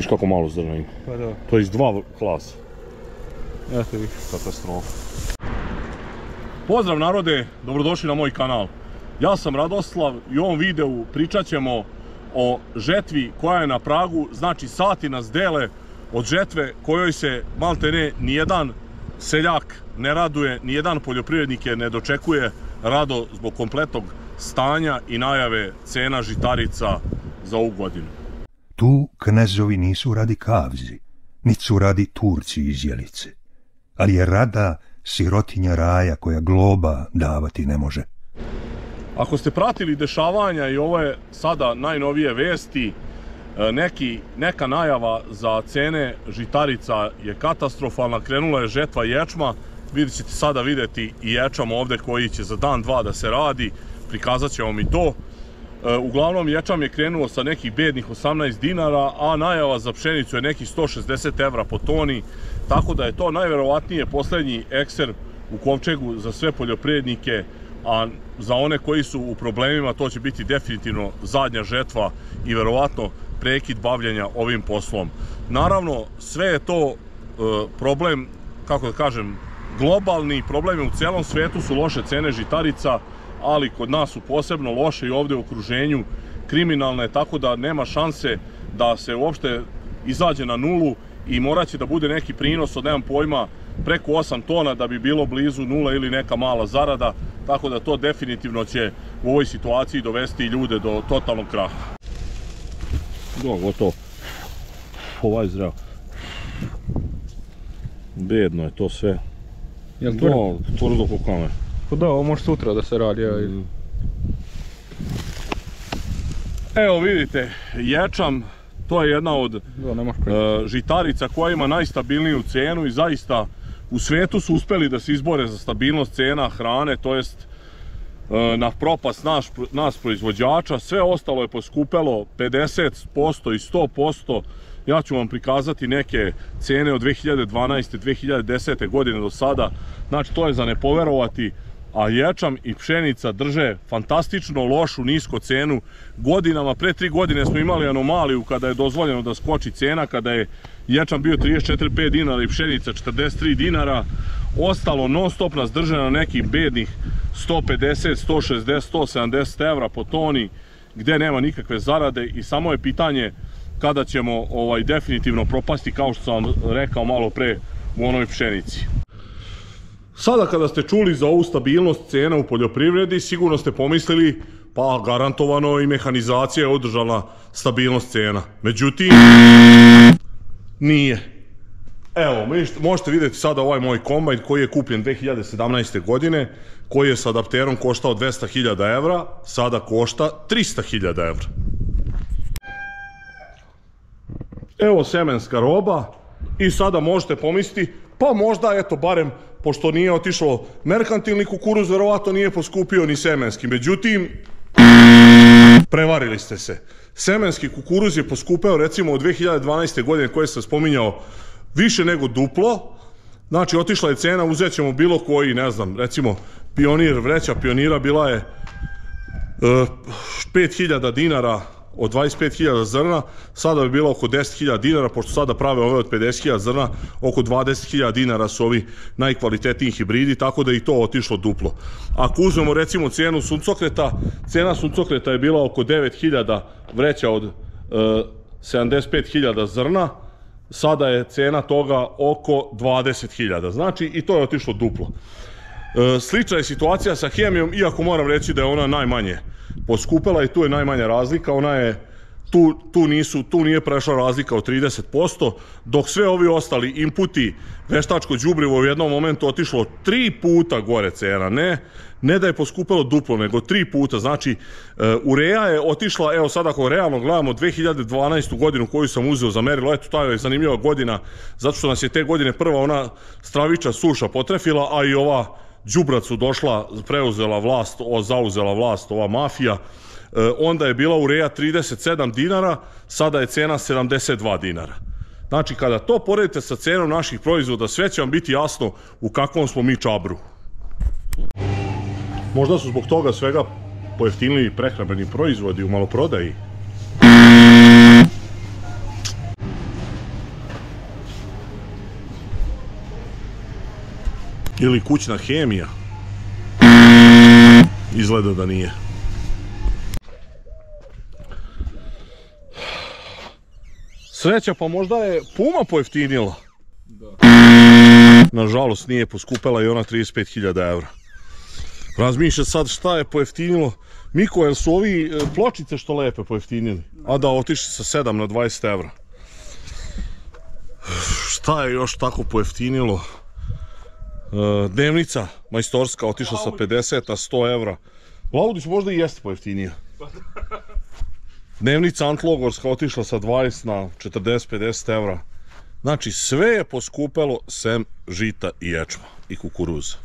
Viš kako malo zrna ima. Pa da. To je iz 2 klasa. Eto vi. Katastrofa. Pozdrav narode, dobrodošli na moj kanal. Ja sam Radoslav i u ovom videu pričat ćemo o žetvi koja je na pragu, znači sati nas dele od žetve kojoj se maltene nijedan seljak ne raduje, nijedan poljoprivrednik je ne dočekuje rado zbog kompletnog stanja i najave cena žitarica za ovu godinu. Tu knezovi nisu radi kavzi, niti su radi Turci iz Jelice, ali je rada sirotinja raja koja globa davati ne može. Ako ste pratili dešavanja i ove sada najnovije vesti, neka najava za cene žitarica je katastrofalna, krenula je žetva ječma, vidjet ćete sada vidjeti i ječam ovdje koji će za dan, dva da se radi, prikazat ćemo mi to. Uglavnom ječam je krenuo sa nekih bednih 18 dinara, a najava za pšenicu je nekih 160 evra po toni, tako da je to najverovatnije posljednji ekser u kovčegu za sve poljoprivrednike, a za one koji su u problemima to će biti definitivno zadnja žetva i verovatno prekid bavljenja ovim poslom. Naravno, sve je to problem, kako da kažem, globalni problem u celom svetu su loše cene žitarica, ali kod nas su posebno loše i ovdje u okruženju kriminalne, tako da nema šanse da se uopšte izađe na nulu i morat će da bude neki prinos od, nemam pojma, preko 8 tona da bi bilo blizu nula ili neka mala zarada, tako da to definitivno će u ovoj situaciji dovesti ljude do totalnog kraha. Gotovo. Ovaj zdrav. Bedno je to sve. Jel tvrdo? Tvrdo ko kamen. Pa da, ovo može sutra da se radi. Evo vidite, ječam, to je jedna od žitarica koja ima najstabilniju cenu i zaista u svijetu su uspjeli da se izbore za stabilnost cena hrane, to jest na propast nas proizvođača. Sve ostalo je poskupelo 50% i 100%. Ja ću vam prikazati neke cene od 2012. 2010. godine do sada. Znači to je za ne poverovati, a ječam i pšenica drže fantastično lošu nisko cenu godinama. Pre 3 godine smo imali anomaliju kada je dozvoljeno da skoči cena, kada je ječam bio 34-5 dinara i pšenica 43 dinara. Ostalo non stop nas drže na nekih bednih 150, 160, 170 evra po toni, gdje nema nikakve zarade i samo je pitanje kada ćemo definitivno propasti, kao što sam vam rekao malo pre u onoj pšenici. Sada kada ste čuli za ovu stabilnost cena u poljoprivredi, sigurno ste pomislili, pa garantovano i mehanizacija je održala stabilnost cena. Međutim, nije. Evo, možete vidjeti sada ovaj moj kombajn koji je kupljen 2017. godine, koji je s adapterom koštao 200.000 evra, sada košta 300.000 evra. Evo semenska roba i sada možete pomisliti, pa možda, eto, barem, pošto nije otišlo merkantilni kukuruz, verovatno nije poskupio ni semenski. Međutim, prevarili ste se. Semenski kukuruz je poskupeo, recimo, od 2012. godine koje sam spominjao, više nego duplo. Znači, otišla je cena, uzet ćemo bilo koji, ne znam, recimo, Pionir, vreća Pionira bila je 5.000 dinara od 25.000 zrna, sada bi bilo oko 10.000 dinara, pošto sada prave ove od 50.000 zrna, oko 20.000 dinara su ovi najkvalitetnijih hibridi, tako da i to otišlo duplo. Ako uzmemo recimo cenu suncokreta, cena suncokreta je bila oko 9.000 vreća od 75.000 zrna, sada je cena toga oko 20.000, znači i to je otišlo duplo. Slična je situacija sa hemijom, iako moram reći da je ona najmanje poskupela i tu je najmanja razlika, ona je, tu nije prešla razlika od 30%, dok sve ovi ostali inputi, veštačko đubrivo u jednom momentu otišlo 3 puta gore cena, ne da je poskupelo duplo, nego 3 puta, znači ureja je otišla, evo sad ako realno gledamo 2012. godinu koju sam uzeo za merilo, eto ta je zanimljiva godina, zato što nas je te godine prva ona stravična suša potrefila, a i ova đubrat su došla, preuzela vlast, zauzela vlast ova mafija, onda je bila ureja 37 dinara, sada je cena 72 dinara. Znači, kada to poredite sa cenom naših proizvoda, sve će vam biti jasno u kakvom smo mi čabru. Možda su zbog toga svega pojeftinili prehrambeni proizvodi u maloprodaji. Ili kućna hemija. Izgleda da nije. Sreća, pa možda je Puma pojeftinila. Nažalost nije, poskupela i ona 35.000 evra. Razmišlja sad šta je pojeftinilo. Miko, jel su ovi pločice što lepe pojeftinili? A da, otišli sa 7 na 20 evra. Šta je još tako pojeftinilo? Dnevnica majstorska otišla sa 50 na 100 evra. Laudić možda i jeste pojeftinija. Dnevnica Antlogorska otišla sa 20 na 40-50 evra. Znači sve je poskupelo sem žita i ječma i kukuruza.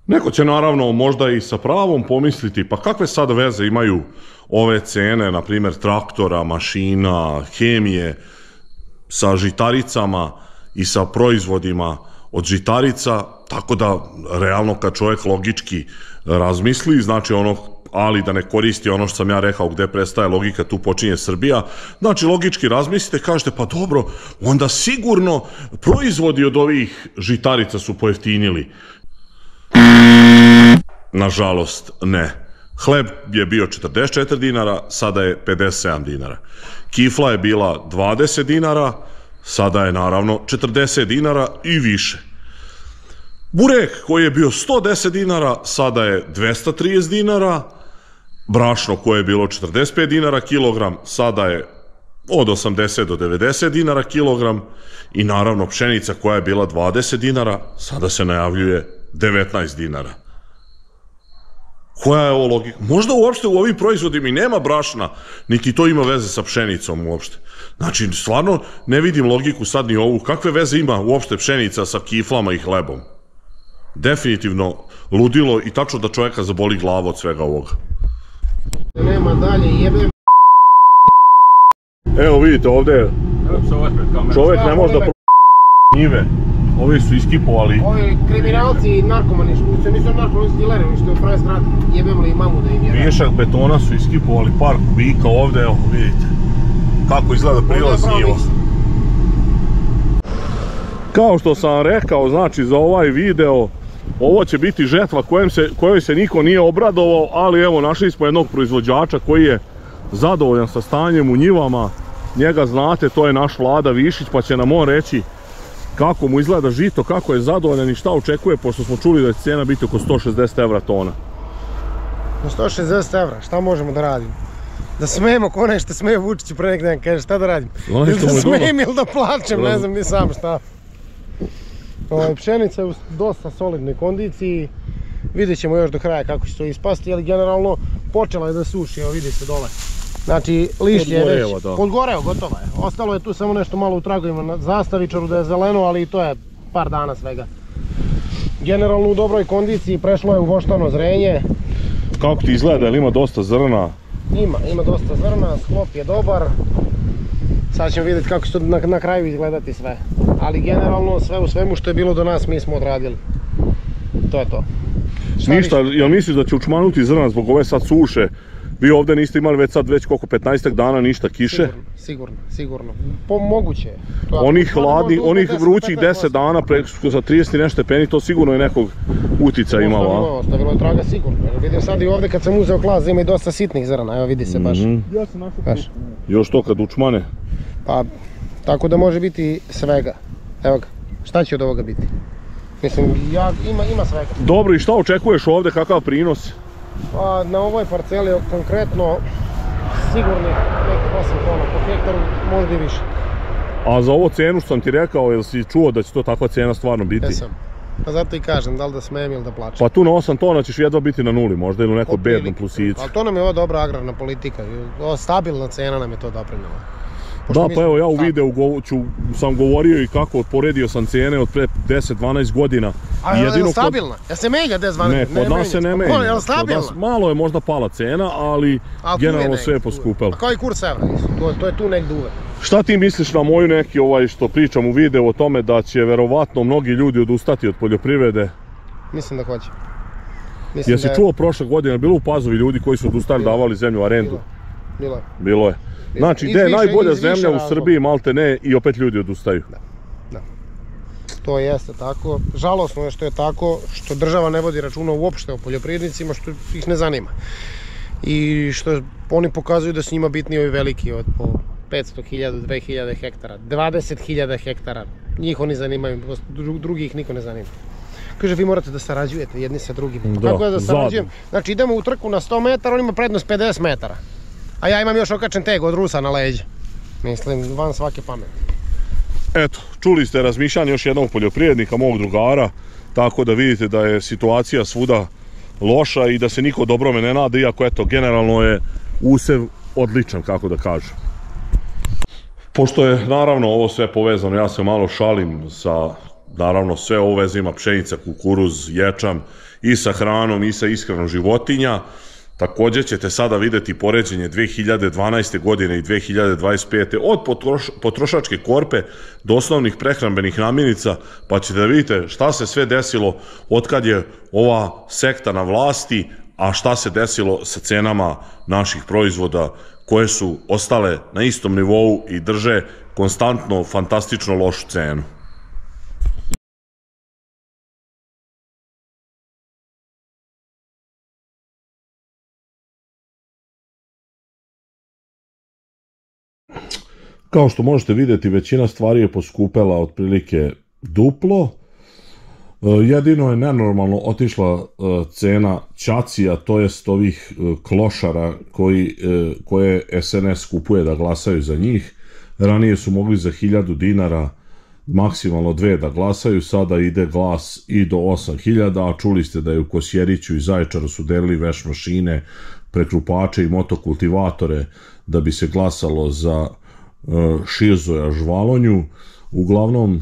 Neko će naravno možda i sa pravom pomisliti, pa kakve sad veze imaju ove cene, na primjer traktora, mašina, hemije, sa žitaricama i sa proizvodima od žitarica, tako da realno kad čovjek logički razmisli, znači ono, ali da ne koristi ono što sam ja rekao gde prestaje logika, tu počinje Srbija, znači logički razmislite, kažete pa dobro, onda sigurno proizvodi od ovih žitarica su pojeftinili. Nažalost ne. Hleb je bio 44 dinara, sada je 57 dinara. Kifla je bila 20 dinara, sada je naravno 40 dinara i više. Burek koji je bio 110 dinara, sada je 230 dinara. Brašno koje je bilo 45 dinara kilogram, sada je od 80 do 90 dinara kilogram. I naravno pšenica koja je bila 20 dinara, sada se najavljuje 19 dinara. Koja je ovo logika? Možda uopšte u ovim proizvodima i nema brašna, niti to ima veze sa pšenicom uopšte. Znači, stvarno ne vidim logiku sad ni ovu. Kakve veze ima uopšte pšenica sa kiflama i hlebom? Definitivno ludilo i tačno da čovjeka zaboli glava od svega ovoga. Nema dalje, jebem. Evo vidite ovdje, čovjek ne može da njive. Ovi su iskipovali. Ovi kriminalci i narkomani, što nisu narkomani, dileri, što je prave strati, jebem li mamu da im je. Višak betona su iskipovali par kubika ovdje, evo vidite. Kako izgleda prilaz njiva. Kao što sam rekao, znači za ovaj video, ovo će biti žetva kojoj se niko nije obradovao, ali evo našli smo jednog proizvođača koji je zadovoljan sa stanjem u njivama. Njega znate, to je naš Vlada Višić, pa će nam on reći kako mu izgleda žito, kako je zadovoljan i šta očekuje, pošto smo čuli da će cijena biti oko 160 evra tona. 160 evra, šta možemo da radimo? Da smijemo ko nešto smeje Vučiću pre nek dan, kaže šta da radim? Ili da smijem ili da plačem, ne znam ni sam šta. Pšenica je u dosta solidnoj kondiciji, vidjet ćemo još do kraja kako će to ispasti, ali generalno počela je da suši, evo vidi se dole. Znači lišće je već podgoreo, gotova je. Ostalo je tu samo nešto malo u tragovima na zastavičaru da je zeleno, ali i to je par dana svega. Generalno u dobroj kondiciji, prešlo je u voštano zrenje. Kako ti izgleda, ili ima dosta zrna? Ima dosta zrna, sklop je dobar. Sad ćemo vidjeti kako će to na kraju izgledati sve. Ali generalno sve u svemu što je bilo do nas mi smo odradili. To je to. Ništa, jel misliš da će učmanuti zrna zbog ove sad suše? Vi ovdje niste imali već koliko, 15 dana ništa kiše? Sigurno. Moguće je. Onih vrućih 10 dana za 30 nešto stepeni, to sigurno je nekog utica imalo. Ostavilo je traga sigurno. Vidim sad i ovdje kad sam uzeo klaz ima i dosta sitnih zrna, evo vidi se baš. Još to kad učmane? Pa, tako da može biti svega. Evo ga, šta će od ovoga biti? Mislim, ima svega. Dobro, i šta očekuješ ovdje, kakav prinos? Pa, na ovoj parceli konkretno sigurno nekih 8 tona po hektaru, možda i više. A za ovo cenu što sam ti rekao, jel si čuo da će to takva cena stvarno biti? Jesam. Pa zato i kažem, da li da smijem ili da plačem. Pa tu na 8 tona ćeš jedva biti na nuli, možda ili u nekoj bednom plusicu. Ali to nam je ova dobra agrarna politika, stabilna cena nam je to doprinjela. Da, pa evo ja u videu sam govorio i kako poredio sam cijene od pre 10-12 godina. A je li stabilna? Ja se menja 10-12 godina? Ne, kod nas se ne menja. Je li stabilna? Malo je možda pala cena, ali generalno sve je poskupelo. A kao i kurs evra, to je tu negdje uvek. Šta ti misliš na moju neki što pričam u videu o tome da će verovatno mnogi ljudi odustati od poljoprivrede? Mislim da hoće. Jesi čuo prošle godine, bilo u Pazovi ljudi koji su odustali, davali zemlju u arendu? Bilo je. Znači, gdje je najbolja zemlja u Srbiji, malte ne, i opet ljudi odustaju. Da. To jeste tako. Žalosno je što je tako, što država ne vodi računa uopšte o poljoprivrednicima, što ih ne zanima. I što oni pokazuju da su njima bitni ovi veliki od po 500.000, 2.000 hektara, 20.000 hektara. Njih oni zanimaju, drugih niko ne zanima. Kaže, vi morate da sarađujete jedni sa drugim. Kako je da sarađujem? Znači idemo u trku na 100 metara, on ima prednost 50 metara. A ja imam još okačen teg od Rusa na leđe. Mislim, van svake pameti. Eto, čuli ste razmišljanje još jednog poljoprivrednika, mog drugara, tako da vidite da je situacija svuda loša i da se niko dobrome ne nada, iako eto, generalno je usev odličan, kako da kažem. Pošto je naravno ovo sve povezano, ja se malo šalim sa, naravno sve ovo veze ima pšenica, kukuruz, ječam i sa hranom i sa ishranom životinja. Također ćete sada vidjeti poređenje 2012. godine i 2025. od potrošačke korpe do osnovnih prehrambenih namirnica, pa ćete da vidite šta se sve desilo otkad je ova sekta na vlasti, a šta se desilo sa cenama naših proizvoda koje su ostale na istom nivou i drže konstantno fantastično lošu cenu. Kao što možete vidjeti, većina stvari je poskupela otprilike duplo. Jedino je nenormalno otišla cena ćacija, to jest ovih klošara koje SNS kupuje da glasaju za njih. Ranije su mogli za 1000 dinara, maksimalno 2 da glasaju, sada ide glas i do 8000, a čuli ste da je u Kosjeriću i Zaječaru su delili veš mašine, prekrupače i motokultivatore da bi se glasalo za Širzoja Žvalonju. Uglavnom,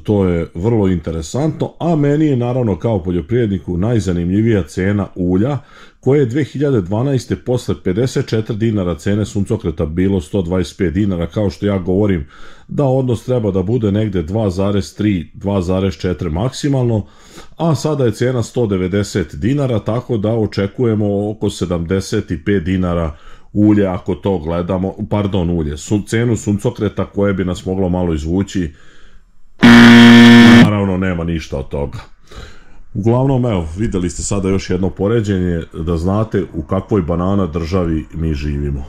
to je vrlo interesantno, a meni je naravno kao poljoprivredniku najzanimljivija cena ulja, koje je 2012. posle 54 dinara cene suncokreta bilo 125 dinara, kao što ja govorim da odnos treba da bude negde 2,3, 2,4 maksimalno, a sada je cena 190 dinara, tako da očekujemo oko 75 dinara ulje, ako to gledamo, pardon, ulje, cenu suncokreta koje bi nas moglo malo izvući. Naravno, nema ništa od toga. Uglavnom, evo, videli ste sada još jedno poređenje da znate u kakvoj banana državi mi živimo.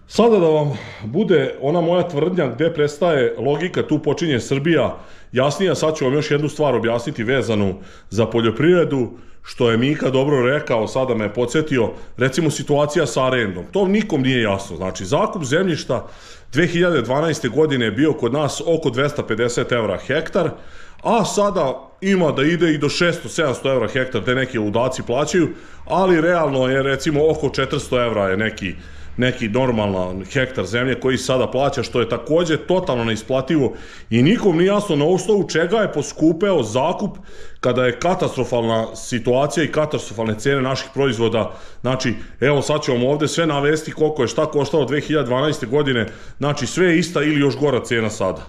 Sada da vam bude ona moja tvrdnja gde prestaje logika, tu počinje Srbija, jasnija, sad ću vam još jednu stvar objasniti vezanu za poljoprivredu, što je Mika dobro rekao, sada me je podsjetio, recimo situacija sa arendom. To nikom nije jasno. Znači, zakup zemljišta 2012. godine je bio kod nas oko 250 evra hektar, a sada ima da ide i do 600-700 evra hektar, gde neki ludaci plaćaju, ali realno je recimo oko 400 evra je neki normalan hektar zemlje koji sada plaća, što je također totalno neisplativo i nikom nije jasno na osnovu čega je poskupeo zakup kada je katastrofalna situacija i katastrofalne cene naših proizvoda. Znači, evo sad ću vam ovdje sve navesti koliko je šta koštalo 2012. godine, znači sve je ista ili još gora cena sada.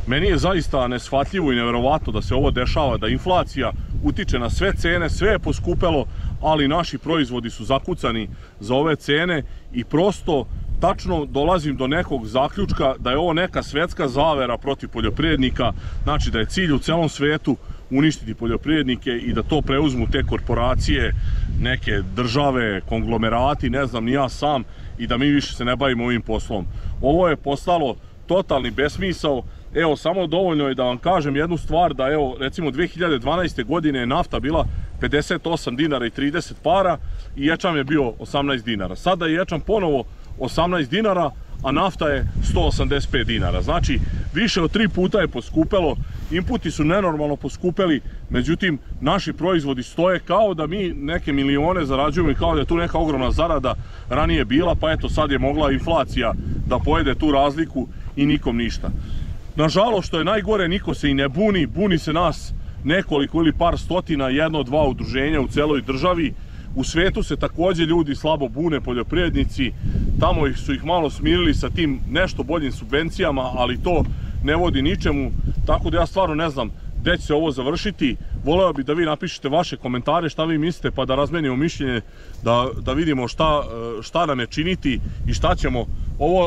Meni je zaista neshvatljivo i neverovatno da se ovo dešava, da inflacija utiče na sve cene, sve je poskupelo, ali naši proizvodi su zakucani za ove cene i prosto tačno dolazim do nekog zaključka da je ovo neka svetska zavera protiv poljoprivrednika, znači da je cilj u celom svetu uništiti poljoprivrednike i da to preuzmu te korporacije, neke države, konglomerati, ne znam ni ja sam, i da mi više se ne bavimo ovim poslom. Ovo je postalo totalni besmisao. Evo, samo dovoljno je da vam kažem jednu stvar, da evo, recimo 2012. godine je nafta bila 58 dinara i 30 para i ječam je bio 18 dinara. Sada je ječam ponovo 18 dinara, a nafta je 185 dinara. Znači, više od 3 puta je poskupelo, inputi su nenormalno poskupeli, međutim, naši proizvodi stoje kao da mi neke milione zarađujemo i kao da je tu neka ogromna zarada ranije bila, pa eto, sad je mogla inflacija da pojede tu razliku i nikom ništa. Nažalost, što je najgore, niko se i ne buni, buni se nas nekoliko ili par stotina, 1-2 udruženja u celoj državi. U svetu se također ljudi slabo bune, poljoprivrednici, tamo su ih malo smirili sa tim nešto boljim subvencijama, ali to ne vodi ničemu, tako da ja stvarno ne znam gde će se ovo završiti. Voleo bih da vi napišete vaše komentare, šta vi mislite, pa da razmenimo mišljenje, da vidimo šta nam je činiti i šta ćemo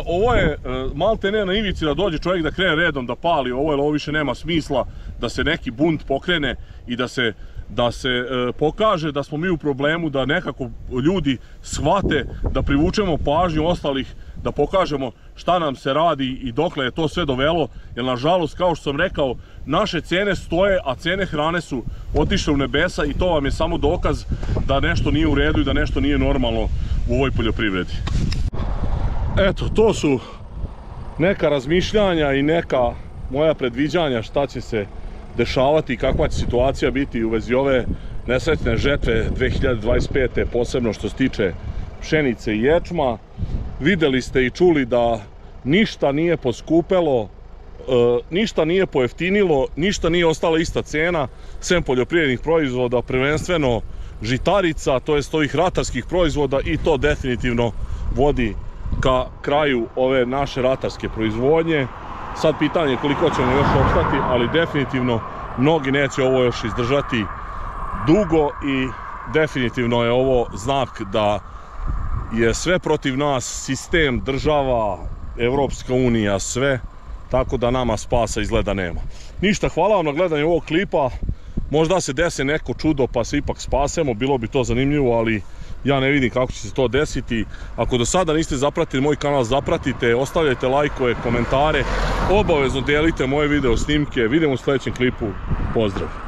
Ovo je malte ne na ivici da dođe čovjek da krene redom da pali ovo, jer ovo više nema smisla da se neki bunt pokrene i da se pokaže da smo mi u problemu, da nekako ljudi shvate, da privučemo pažnju ostalih, da pokažemo šta nam se radi i dokle je to sve dovelo, jer nažalost, kao što sam rekao, naše cene stoje, a cene hrane su otišle u nebesa i to vam je samo dokaz da nešto nije u redu i da nešto nije normalno u ovoj poljoprivredi. Eto, to su neka razmišljanja i neka moja predviđanja šta će se dešavati i kakva će situacija biti u vezi ove nesretne žetve 2025. posebno što se tiče pšenice i ječma. Vidjeli ste i čuli da ništa nije poskupelo, ništa nije pojeftinilo, ništa nije ostala ista cena, sem poljoprivrednih proizvoda, prvenstveno žitarica, to jest ovih ratarskih proizvoda, i to definitivno vodi ka kraju ove naše ratarske proizvodnje. Sad pitanje je koliko ćemo još opstati, ali definitivno mnogi neće ovo još izdržati dugo i definitivno je ovo znak da je sve protiv nas, sistem, država, Evropska unija, sve, tako da nama spasa izgleda nema. Ništa, hvala vam na gledanju ovog klipa, možda se desi neko čudo pa se ipak spasemo, bilo bi to zanimljivo, ali ja ne vidim kako će se to desiti. Ako do sada niste zapratili moj kanal, zapratite, ostavljajte lajkove, komentare, obavezno delite moje video snimke, vidimo u sljedećem klipu, pozdrav!